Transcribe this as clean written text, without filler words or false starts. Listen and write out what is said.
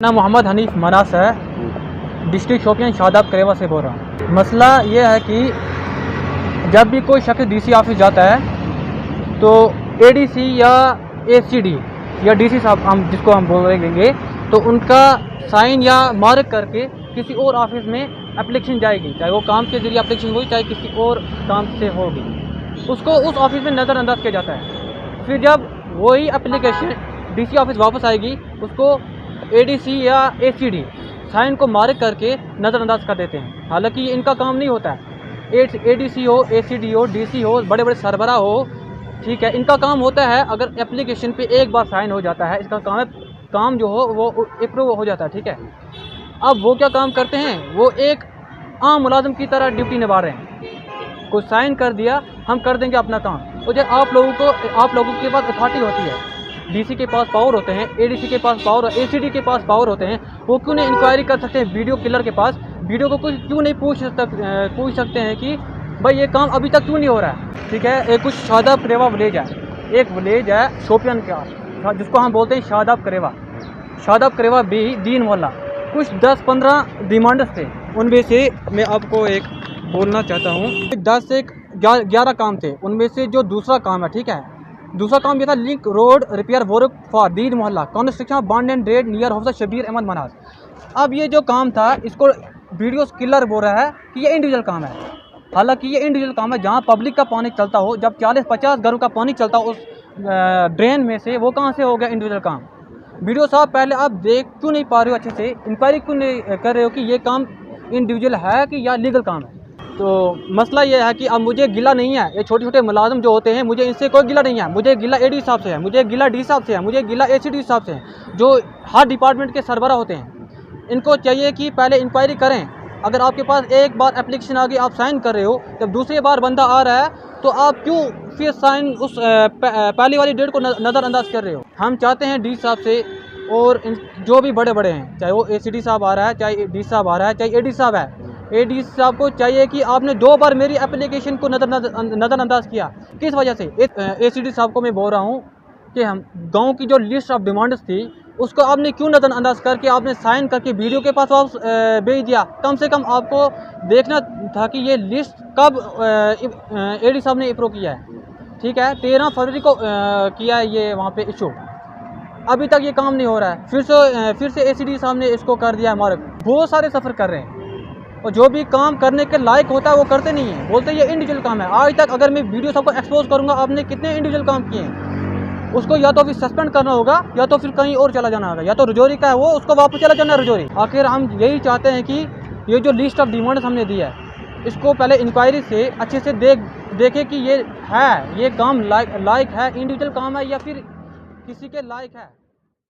ना मोहम्मद हनीफ मनास है, डिस्ट्रिक्ट शोपियां शादाब करेवा से बोल रहा हूँ। मसला ये है कि जब भी कोई शख्स डीसी ऑफिस जाता है तो एडीसी या एसीडी या डीसी साहब हम जिसको हम बोलेंगे तो उनका साइन या मार्क करके किसी और ऑफिस में एप्लीकेशन जाएगी, चाहे वो काम के जरिए एप्लीकेशन होगी चाहे किसी और काम से होगी, उसको उस ऑफिस में नज़रअंदाज किया जाता है। फिर जब वही एप्लीकेशन डीसी ऑफिस वापस आएगी उसको एडीसी या एसीडी साइन को मार्क करके नज़रअंदाज कर देते हैं। हालांकि ये इनका काम नहीं होता है। एडीसी हो, एसीडी हो, डीसी हो, बड़े बड़े सरबरा हो, ठीक है, इनका काम होता है अगर एप्लीकेशन पे एक बार साइन हो जाता है, इसका काम है, काम जो हो वो अप्रूव हो जाता है, ठीक है। अब वो क्या काम करते हैं, वो एक आम मुलाजिम की तरह ड्यूटी निभा रहे हैं। कुछ साइन कर दिया, हम कर देंगे अपना काम। और जब आप लोगों के पास अथॉरिटी होती है, डीसी के पास पावर होते हैं, एडीसी के पास पावर, एसीडी के पास पावर होते हैं, वो क्यों नहीं इंक्वायरी कर सकते हैं वीडियो किलर के पास? वीडियो को कुछ क्यों नहीं पूछ सकते हैं कि भाई ये काम अभी तक क्यों नहीं हो रहा है, ठीक है। एक कुछ शादाब करेवा विलेज है, एक विलेज है शोपियान का जिसको हम बोलते हैं शादाब करेवा भी दीन वाला। कुछ 10-15 डिमांड्स थे, उनमें से मैं आपको एक बोलना चाहता हूँ। 10 से 11 काम थे, उनमें से जो दूसरा काम है, ठीक है, दूसरा काम ये था link road repair work for Deen Mohalla construction bond and red near house Shabir Ahmad Manas. अब ये जो काम था इसको वीडियो किलर बोल रहा है कि ये इंडिविजुअल काम है। हालांकि ये इंडिविजुअल काम है, जहाँ पब्लिक का पानी चलता हो, जब 40-50 घरों का पानी चलता हो उस ड्रेन में से, वो कहाँ से हो गया इंडिविजुअल काम? वीडियो साहब पहले आप देख क्यों नहीं पा रहे हो अच्छे से, इंक्वायरी क्यों नहीं कर रहे हो कि ये काम इंडिविजुअल है कि या लीगल काम है? तो मसला ये है कि अब मुझे गिला नहीं है, ये छोटे छोटे मुलाजिम जो होते हैं मुझे इनसे कोई गिला नहीं है। मुझे गिला एडी साहब से है, मुझे गिला डी साहब से है, मुझे गिला एसीडी साहब से है, जो हर डिपार्टमेंट के सरबरा होते हैं। इनको चाहिए कि पहले इंक्वायरी करें। अगर आपके पास एक बार एप्लीकेशन आ गई, आप साइन कर रहे हो, जब दूसरी बार बंदा आ रहा है तो आप क्यों फिर साइन उस पहली वाली डेट को नज़रअंदाज कर रहे हो? हम चाहते हैं डी साहब से और जो भी बड़े बड़े हैं, चाहे वो एसीडी साहब आ रहा है, चाहे डी साहब आ रहा है, चाहे एडी साहब है, एडी साहब को चाहिए कि आपने 2 बार मेरी एप्लीकेशन को नज़रअंदाज किया। किस वजह से? एसीडी साहब को मैं बोल रहा हूँ कि हम गांव की जो लिस्ट ऑफ डिमांड्स थी उसको आपने क्यों नज़रअंदाज करके आपने साइन करके वीडियो के पास वापस भेज दिया? कम से कम आपको देखना था कि ये लिस्ट कब एडी साहब ने अप्रूव किया है, ठीक है। 13 फरवरी को किया है ये वहाँ पे इशू, अभी तक ये काम नहीं हो रहा है। फिर से एसीडी साहब ने इसको कर दिया है मार्क। बहुत सारे सफ़र कर रहे हैं और जो भी काम करने के लायक होता है वो करते नहीं हैं, बोलते ये इंडिविजुअल काम है। आज तक अगर मैं वीडियो सबको एक्सपोज करूंगा आपने कितने इंडिविजुअल काम किए हैं, उसको या तो फिर सस्पेंड करना होगा या तो फिर कहीं और चला जाना होगा, या तो रजौरी का है वो, उसको वापस चला जाना है रजौरी। आखिर हम यही चाहते हैं कि ये जो लिस्ट ऑफ डिमांड्स हमने दी है इसको पहले इंक्वायरी से अच्छे से देखें कि ये है, ये काम लायक है, इंडिविजुअल काम है या फिर किसी के लायक है।